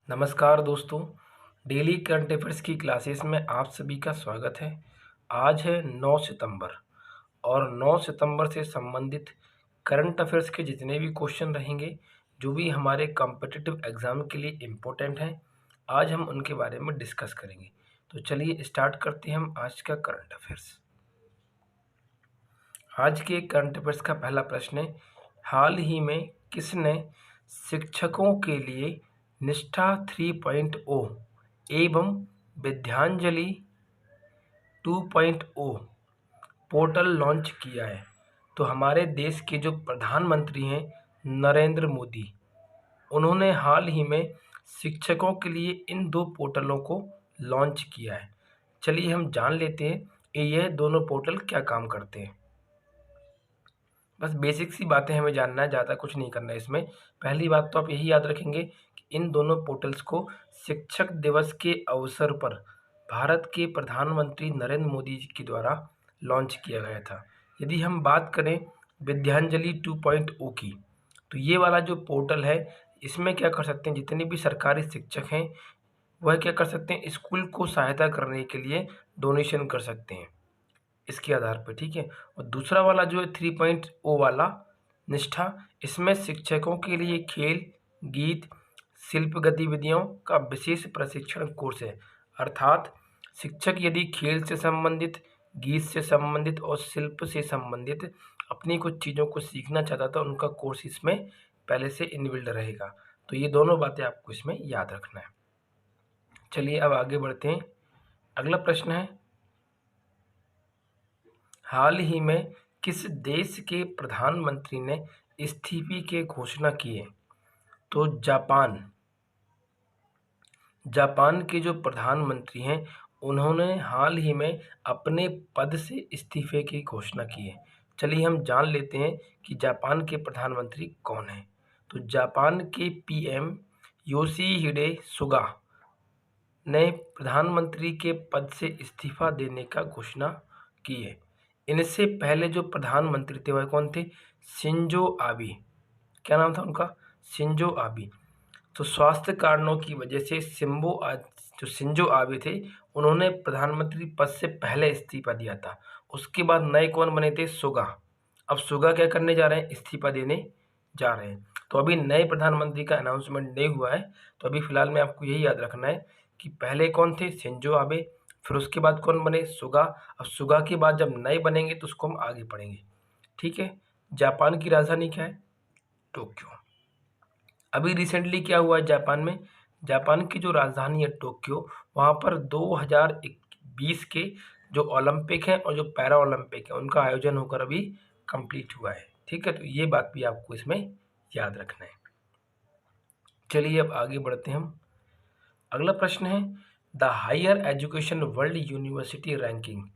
नमस्कार दोस्तों, daily current affairs की क्लासेस में आप सभी का स्वागत है। आज है 9 सितंबर और 9 सितंबर से संबंधित करंट अफेयर्स के जितने भी क्वेश्चन रहेंगे, जो भी हमारे कॉम्पिटिटिव एग्ज़ाम के लिए इम्पोर्टेंट हैं, आज हम उनके बारे में डिस्कस करेंगे। तो चलिए स्टार्ट करते हैं हम आज का करंट अफेयर्स। आज के करंट अफेयर्स का पहला प्रश्न है, हाल ही में किसने शिक्षकों के लिए निष्ठा 3.0 एवं विद्यांजलि 2.0 पोर्टल लॉन्च किया है? तो हमारे देश के जो प्रधानमंत्री हैं नरेंद्र मोदी, उन्होंने हाल ही में शिक्षकों के लिए इन दो पोर्टलों को लॉन्च किया है। चलिए हम जान लेते हैं कि यह दोनों पोर्टल क्या काम करते हैं। बस बेसिक सी बातें हमें जानना है, ज़्यादा कुछ नहीं करना है इसमें। पहली बात तो आप यही याद रखेंगे कि इन दोनों पोर्टल्स को शिक्षक दिवस के अवसर पर भारत के प्रधानमंत्री नरेंद्र मोदी जी के द्वारा लॉन्च किया गया था। यदि हम बात करें विद्यांजलि 2.0 की, तो ये वाला जो पोर्टल है, इसमें क्या कर सकते हैं, जितने भी सरकारी शिक्षक हैं वह क्या कर सकते हैं, स्कूल को सहायता करने के लिए डोनेशन कर सकते हैं इसके आधार पर, ठीक है। और दूसरा वाला जो है 3.0 वाला निष्ठा, इसमें शिक्षकों के लिए खेल, गीत, शिल्प गतिविधियों का विशेष प्रशिक्षण कोर्स है। अर्थात शिक्षक यदि खेल से संबंधित, गीत से संबंधित और शिल्प से संबंधित अपनी कुछ चीज़ों को सीखना चाहता था, उनका कोर्स इसमें पहले से इनबिल्ड रहेगा। तो ये दोनों बातें आपको इसमें याद रखना है। चलिए अब आगे बढ़ते हैं। अगला प्रश्न है, हाल ही में किस देश के प्रधानमंत्री ने इस्तीफे की घोषणा की है? तो जापान के जो प्रधानमंत्री हैं, उन्होंने हाल ही में अपने पद से इस्तीफे की घोषणा की है। चलिए हम जान लेते हैं कि जापान के प्रधानमंत्री कौन हैं। तो जापान के पीएम योशिहिडे सुगा ने प्रधानमंत्री के पद से इस्तीफा देने का घोषणा की है। इनसे पहले जो प्रधानमंत्री थे वह कौन थे? Shinzo Abe. क्या नाम था उनका? Shinzo Abe. तो स्वास्थ्य कारणों की वजह से जो शिंजो आबे थे, उन्होंने प्रधानमंत्री पद से पहले इस्तीफा दिया था। उसके बाद नए कौन बने थे? सुगा। अब सुगा क्या करने जा रहे हैं? इस्तीफा देने जा रहे हैं। तो अभी नए प्रधानमंत्री का अनाउंसमेंट नहीं हुआ है, तो अभी फिलहाल में आपको यही याद रखना है कि पहले कौन थे? Shinzo Abe. फिर उसके बाद कौन बने? सुगा। अब सुगा के बाद जब नए बनेंगे तो उसको हम आगे पढ़ेंगे, ठीक है। जापान की राजधानी क्या है? टोक्यो। अभी रिसेंटली क्या हुआ है जापान में? जापान की जो राजधानी है टोक्यो, वहाँ पर 2020 के जो ओलंपिक हैं और जो पैरा ओलंपिक है, उनका आयोजन होकर अभी कंप्लीट हुआ है, ठीक है। तो ये बात भी आपको इसमें याद रखना है। चलिए अब आगे बढ़ते हैं हम। अगला प्रश्न है, the higher education world university ranking.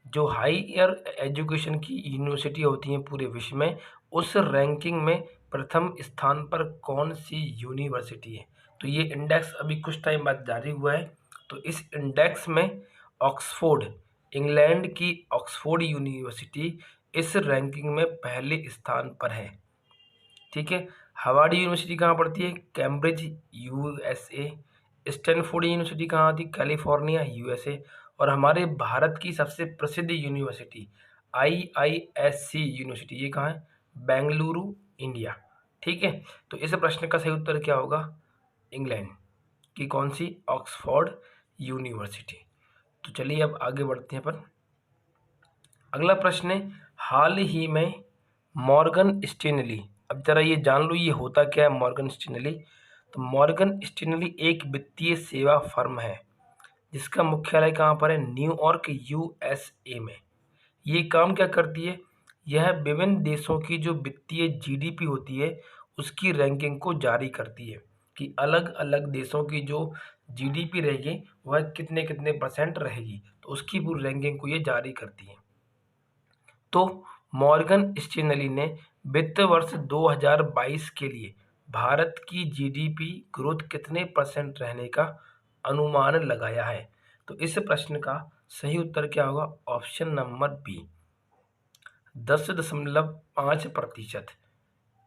जो हायर एजुकेशन की यूनिवर्सिटी होती हैं पूरे विश्व में, उस रैंकिंग में प्रथम स्थान पर कौन सी यूनिवर्सिटी है? तो ये इंडेक्स अभी कुछ टाइम बाद जारी हुआ है। तो इस इंडेक्स में ऑक्सफोर्ड, इंग्लैंड की ऑक्सफोर्ड यूनिवर्सिटी इस रैंकिंग में पहले स्थान पर है, ठीक है। हार्वर्ड यूनिवर्सिटी कहाँ पड़ती है? Cambridge USA. स्टैनफोर्ड यूनिवर्सिटी कहाँ आती? California USA. और हमारे भारत की सबसे प्रसिद्ध यूनिवर्सिटी आईआईएससी यूनिवर्सिटी, ये कहाँ है? बेंगलुरु, इंडिया, ठीक है। तो इस प्रश्न का सही उत्तर क्या होगा? इंग्लैंड की कौन सी? Oxford university. तो चलिए अब आगे बढ़ते हैं पर। अगला प्रश्न है, हाल ही में मॉर्गन स्टैनली, अब जरा ये जान लो ये होता क्या है मॉर्गन स्टैनली। तो मॉर्गन स्टैनली एक वित्तीय सेवा फर्म है जिसका मुख्यालय कहाँ पर है? न्यूयॉर्क यूएसए में। ये काम क्या करती है? यह विभिन्न देशों की जो वित्तीय जीडीपी होती है उसकी रैंकिंग को जारी करती है कि अलग अलग देशों की जो जीडीपी रहेगी वह कितने कितने % रहेगी, तो उसकी पूरी रैंकिंग को ये जारी करती है। तो मॉर्गन स्टैनली ने वित्त वर्ष 2022 के लिए भारत की जीडीपी ग्रोथ कितने % रहने का अनुमान लगाया है? तो इस प्रश्न का सही उत्तर क्या होगा? Option number B, 10.5%।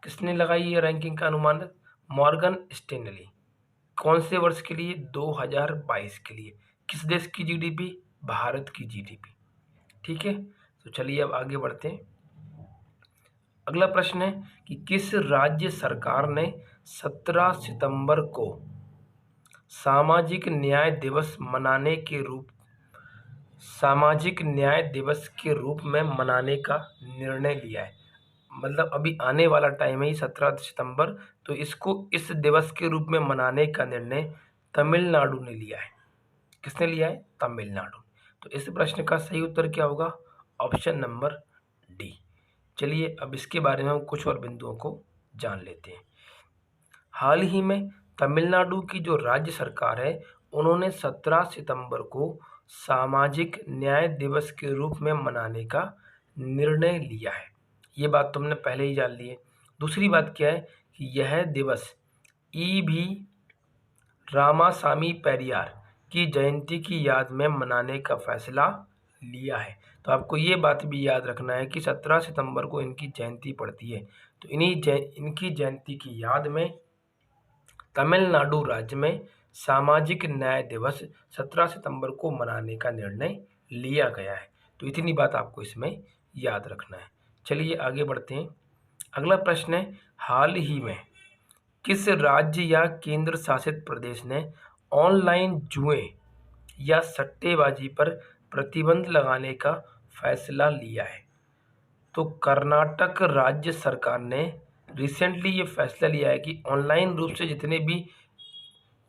किसने लगाई ये रैंकिंग का अनुमान? Morgan Stanley. कौन से वर्ष के लिए? 2022 के लिए। किस देश की जीडीपी? भारत की जीडीपी। ठीक है, तो चलिए अब आगे बढ़ते हैं। अगला प्रश्न है कि किस राज्य सरकार ने 17 सितंबर को सामाजिक न्याय दिवस में मनाने का निर्णय लिया है? मतलब अभी आने वाला टाइम है 17 सितंबर, तो इसको इस दिवस के रूप में मनाने का निर्णय तमिलनाडु ने लिया है। किसने लिया है? तमिलनाडु। तो इस प्रश्न का सही उत्तर क्या होगा? Option number D. चलिए अब इसके बारे में हम कुछ और बिंदुओं को जान लेते हैं। हाल ही में तमिलनाडु की जो राज्य सरकार है, उन्होंने 17 सितंबर को सामाजिक न्याय दिवस के रूप में मनाने का निर्णय लिया है। ये बात तुमने पहले ही जान ली है। दूसरी बात क्या है कि यह दिवस ईवी रामासामी पेरियार की जयंती की याद में मनाने का फैसला लिया है। तो आपको ये बात भी याद रखना है कि 17 सितंबर को इनकी जयंती पड़ती है, तो इनकी जयंती की याद में तमिलनाडु राज्य में सामाजिक न्याय दिवस 17 सितंबर को मनाने का निर्णय लिया गया है। तो इतनी बात आपको इसमें याद रखना है। चलिए आगे बढ़ते हैं। अगला प्रश्न है, हाल ही में किस राज्य या केंद्र शासित प्रदेश ने ऑनलाइन जुए या सट्टेबाजी पर प्रतिबंध लगाने का फैसला लिया है? तो कर्नाटक राज्य सरकार ने रिसेंटली ये फैसला लिया है कि ऑनलाइन रूप से जितने भी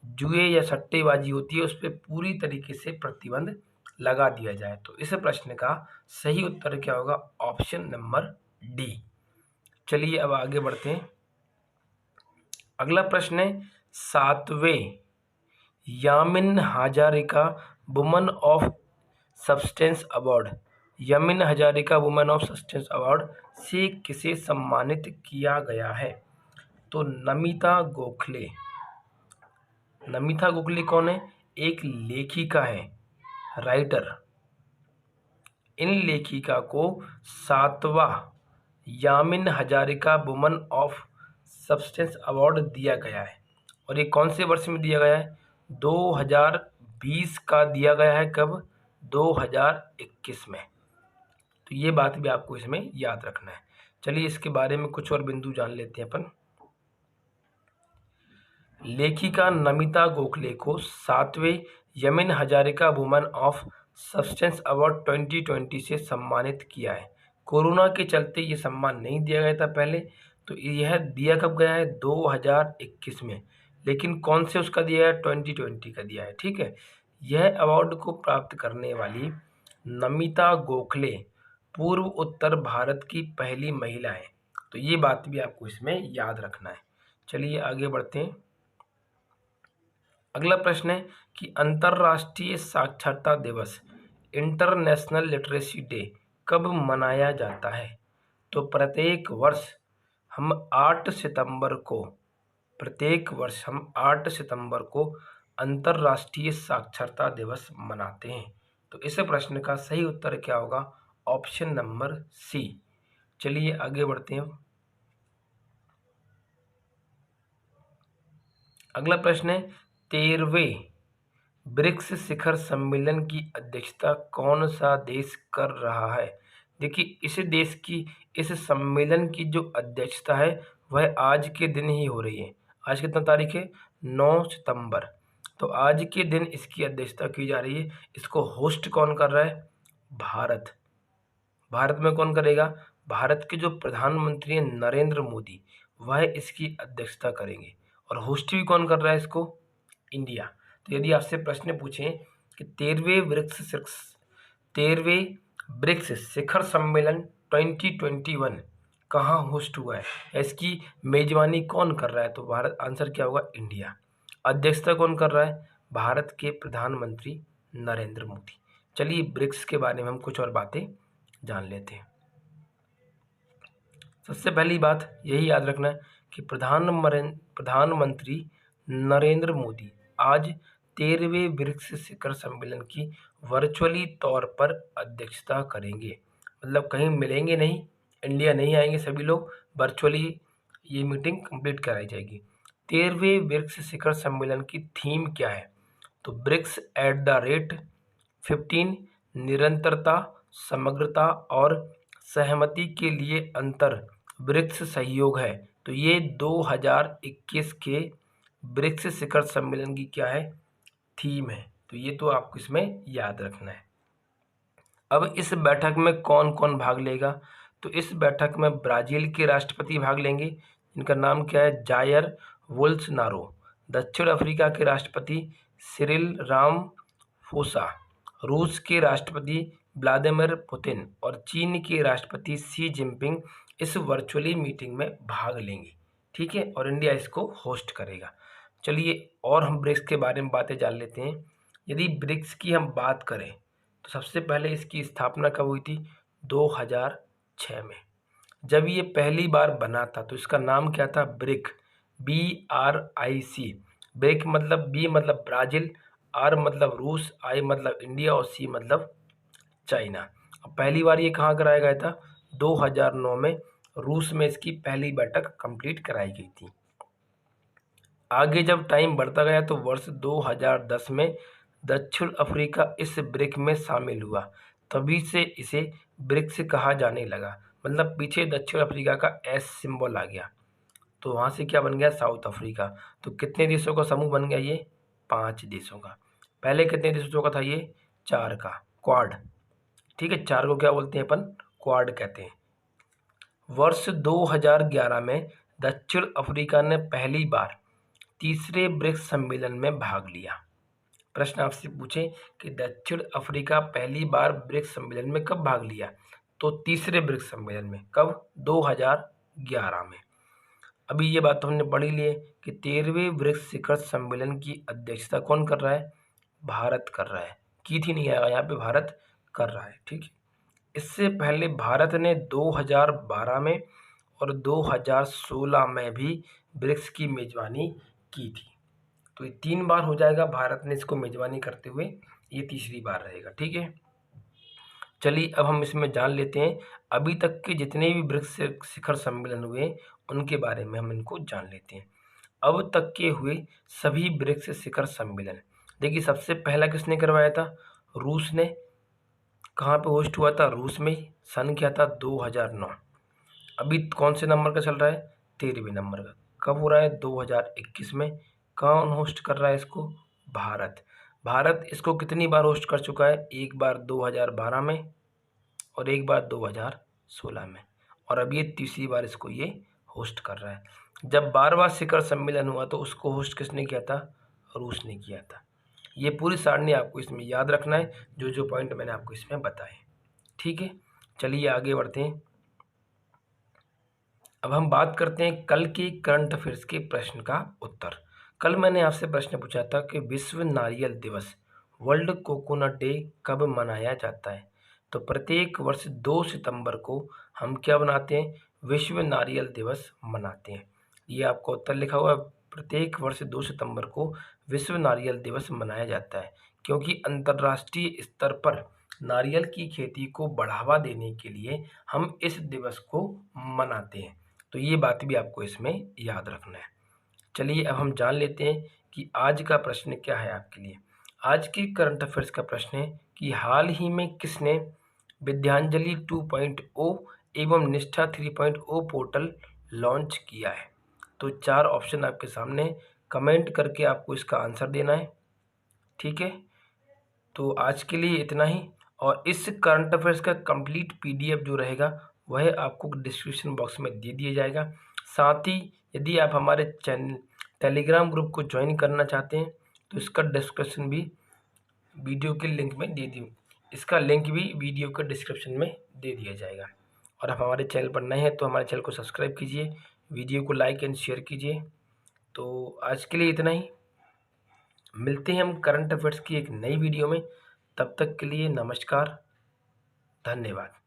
जुए या सट्टेबाजी होती है उस पर पूरी तरीके से प्रतिबंध लगा दिया जाए। तो इस प्रश्न का सही उत्तर क्या होगा? Option number D. चलिए अब आगे बढ़ते हैं। अगला प्रश्न है, 7वें Yamin Hazarika woman of substance award से किसे सम्मानित किया गया है? तो नमिता गोखले कौन है? एक लेखिका है, राइटर। इन लेखिका को 7वां Yamin Hazarika woman of substance award दिया गया है। और ये कौन से वर्ष में दिया गया है? 2020 का दिया गया है। कब? 2021 में। तो ये बात भी आपको इसमें याद रखना है। चलिए इसके बारे में कुछ और बिंदु जान लेते हैं अपन। लेखिका नमिता गोखले को 7वें Yamin Hazarika woman of substance award 2020 से सम्मानित किया है। कोरोना के चलते ये सम्मान नहीं दिया गया था पहले, तो यह दिया कब गया है? 2021 में। लेकिन कौन से उसका दिया है? 2020 का दिया है। ठीक है, यह अवार्ड को प्राप्त करने वाली नमिता गोखले पूर्व उत्तर भारत की पहली महिला है। तो ये बात भी आपको इसमें याद रखना है। चलिए आगे बढ़ते हैं। अगला प्रश्न है कि अंतर्राष्ट्रीय साक्षरता दिवस इंटरनेशनल लिटरेसी डे कब मनाया जाता है? तो प्रत्येक वर्ष हम 8 सितंबर को अंतर्राष्ट्रीय साक्षरता दिवस मनाते हैं। तो इस प्रश्न का सही उत्तर क्या होगा? Option number C. चलिए आगे बढ़ते हैं। अगला प्रश्न है, 13वें ब्रिक्स शिखर सम्मेलन की अध्यक्षता कौन सा देश कर रहा है? देखिए, इस सम्मेलन की जो अध्यक्षता है वह आज के दिन ही हो रही है। आज कितना तारीख है? 9 सितंबर। तो आज के दिन इसकी अध्यक्षता की जा रही है। इसको होस्ट कौन कर रहा है? भारत। भारत में कौन करेगा? भारत के जो प्रधानमंत्री हैं नरेंद्र मोदी, वह इसकी अध्यक्षता करेंगे। और होस्ट भी कौन कर रहा है इसको? इंडिया। तो यदि आपसे प्रश्न पूछें कि 13वें ब्रिक्स शिखर सम्मेलन 2021 कहाँ होस्ट हुआ है, इसकी मेजबानी कौन कर रहा है? तो भारत। आंसर क्या होगा? इंडिया। अध्यक्षता कौन कर रहा है? भारत के प्रधानमंत्री नरेंद्र मोदी। चलिए ब्रिक्स के बारे में हम कुछ और बातें जान लेते हैं। सबसे पहली बात यही याद रखना है कि प्रधानमंत्री नरेंद्र मोदी आज 13वें ब्रिक्स शिखर सम्मेलन की वर्चुअली तौर पर अध्यक्षता करेंगे। मतलब कहीं मिलेंगे नहीं, इंडिया नहीं आएंगे, सभी लोग वर्चुअली ये मीटिंग कंप्लीट कराई जाएगी। 13वें ब्रिक्स शिखर सम्मेलन की थीम क्या है? तो ब्रिक्स एट द रेट 15, निरंतरता, समग्रता और सहमति के लिए अंतर, ब्रिक्स सहयोग है। तो ये 2021 के ब्रिक्स शिखर सम्मेलन की क्या है? थीम है। तो ये तो आपको इसमें याद रखना है। अब इस बैठक में कौन कौन भाग लेगा? तो इस बैठक में ब्राजील के राष्ट्रपति भाग लेंगे, इनका नाम क्या है? Jair Bolsonaro. दक्षिण अफ्रीका के राष्ट्रपति सिरिल रामाफोसा, रूस के राष्ट्रपति व्लादिमीर पुतिन और चीन के राष्ट्रपति शी जिनपिंग इस वर्चुअली मीटिंग में भाग लेंगे। ठीक है, और इंडिया इसको होस्ट करेगा। चलिए और हम ब्रिक्स के बारे में बातें जान लेते हैं। यदि ब्रिक्स की हम बात करें तो सबसे पहले इसकी स्थापना कब हुई थी? 2006 में। जब ये पहली बार बना था तो इसका नाम क्या था? Brick, BRIC। ब्रिक मतलब B मतलब ब्राज़ील, R मतलब रूस, I मतलब इंडिया और C मतलब चाइना। अब पहली बार ये कहाँ कराया गया था? 2009 में रूस में इसकी पहली बैठक कंप्लीट कराई गई थी। आगे जब टाइम बढ़ता गया तो वर्ष 2010 में दक्षिण अफ्रीका इस ब्रिक में शामिल हुआ, तभी से इसे ब्रिक्स कहा जाने लगा। मतलब पीछे दक्षिण अफ्रीका का S सिंबल आ गया, तो वहाँ से क्या बन गया? South Africa. तो कितने देशों का समूह बन गया ये? 5 देशों का। पहले कितने देशों का था ये? 4 का, क्वाड। ठीक है, 4 को क्या बोलते हैं अपन? क्वाड कहते हैं। वर्ष 2011 में दक्षिण अफ्रीका ने पहली बार तीसरे ब्रिक्स सम्मेलन में भाग लिया। प्रश्न आपसे पूछे कि दक्षिण अफ्रीका पहली बार ब्रिक्स सम्मेलन में कब भाग लिया? तो तीसरे ब्रिक्स सम्मेलन में। कब? 2011 में। अभी ये बात तो हमने पढ़ी ली है कि 13वें ब्रिक्स शिखर सम्मेलन की अध्यक्षता कौन कर रहा है? भारत कर रहा है। की थी नहीं आएगा, यहाँ पे भारत कर रहा है। ठीक है, इससे पहले भारत ने 2012 में और 2016 में भी ब्रिक्स की मेजबानी की थी। तो ये 3 बार हो जाएगा भारत ने इसको मेजबानी करते हुए, ये तीसरी बार रहेगा। ठीक है, चलिए अब हम इसमें जान लेते हैं अभी तक के जितने भी ब्रिक्स शिखर सम्मेलन हुए उनके बारे में हम इनको जान लेते हैं। अब तक के हुए सभी ब्रिक्स शिखर सम्मेलन, देखिए सबसे पहला किसने करवाया था? रूस ने। कहाँ पे होस्ट हुआ था? रूस में। सन क्या था? 2009। अभी कौन से नंबर का चल रहा है? 13वें नंबर का। कब हो रहा है? 2021 में। कौन होस्ट कर रहा है इसको? भारत। भारत इसको कितनी बार होस्ट कर चुका है? एक बार 2012 में और एक बार 2016 में, और अब ये तीसरी बार इसको ये होस्ट कर रहा है। जब 12वां शिखर सम्मेलन हुआ तो उसको होस्ट किसने किया था? रूस ने किया था। ये पूरी सारणी आपको इसमें याद रखना है, जो जो पॉइंट मैंने आपको इसमें बताए। ठीक है, चलिए आगे बढ़ते हैं। अब हम बात करते हैं कल के करंट अफेयर्स के प्रश्न का उत्तर। कल मैंने आपसे प्रश्न पूछा था कि विश्व नारियल दिवस, वर्ल्ड कोकोनट डे कब मनाया जाता है? तो प्रत्येक वर्ष 2 सितंबर को हम क्या मनाते हैं? विश्व नारियल दिवस मनाते हैं। ये आपको उत्तर लिखा हुआ है, प्रत्येक वर्ष 2 सितंबर को विश्व नारियल दिवस मनाया जाता है, क्योंकि अंतर्राष्ट्रीय स्तर पर नारियल की खेती को बढ़ावा देने के लिए हम इस दिवस को मनाते हैं। तो ये बात भी आपको इसमें याद रखना है। चलिए अब हम जान लेते हैं कि आज का प्रश्न क्या है आपके लिए। आज के करंट अफेयर्स का प्रश्न है कि हाल ही में किसने विद्यांजलि 2.0 एवं निष्ठा 3.0 पोर्टल लॉन्च किया है? तो 4 ऑप्शन आपके सामने, कमेंट करके आपको इसका आंसर देना है। ठीक है, तो आज के लिए इतना ही, और इस करंट अफेयर्स का कंप्लीट PDF जो रहेगा वह आपको डिस्क्रिप्शन बॉक्स में दे दिया जाएगा। साथ ही यदि आप हमारे चैनल टेलीग्राम ग्रुप को ज्वाइन करना चाहते हैं तो इसका डिस्क्रिप्शन भी वीडियो के लिंक में दे दी, इसका लिंक भी वीडियो के डिस्क्रिप्शन में दे दिया जाएगा। और आप हमारे चैनल पर नए हैं तो हमारे चैनल को सब्सक्राइब कीजिए, वीडियो को लाइक एंड शेयर कीजिए। तो आज के लिए इतना ही, मिलते हैं हम करंट अफेयर्स की एक नई वीडियो में। तब तक के लिए नमस्कार, धन्यवाद।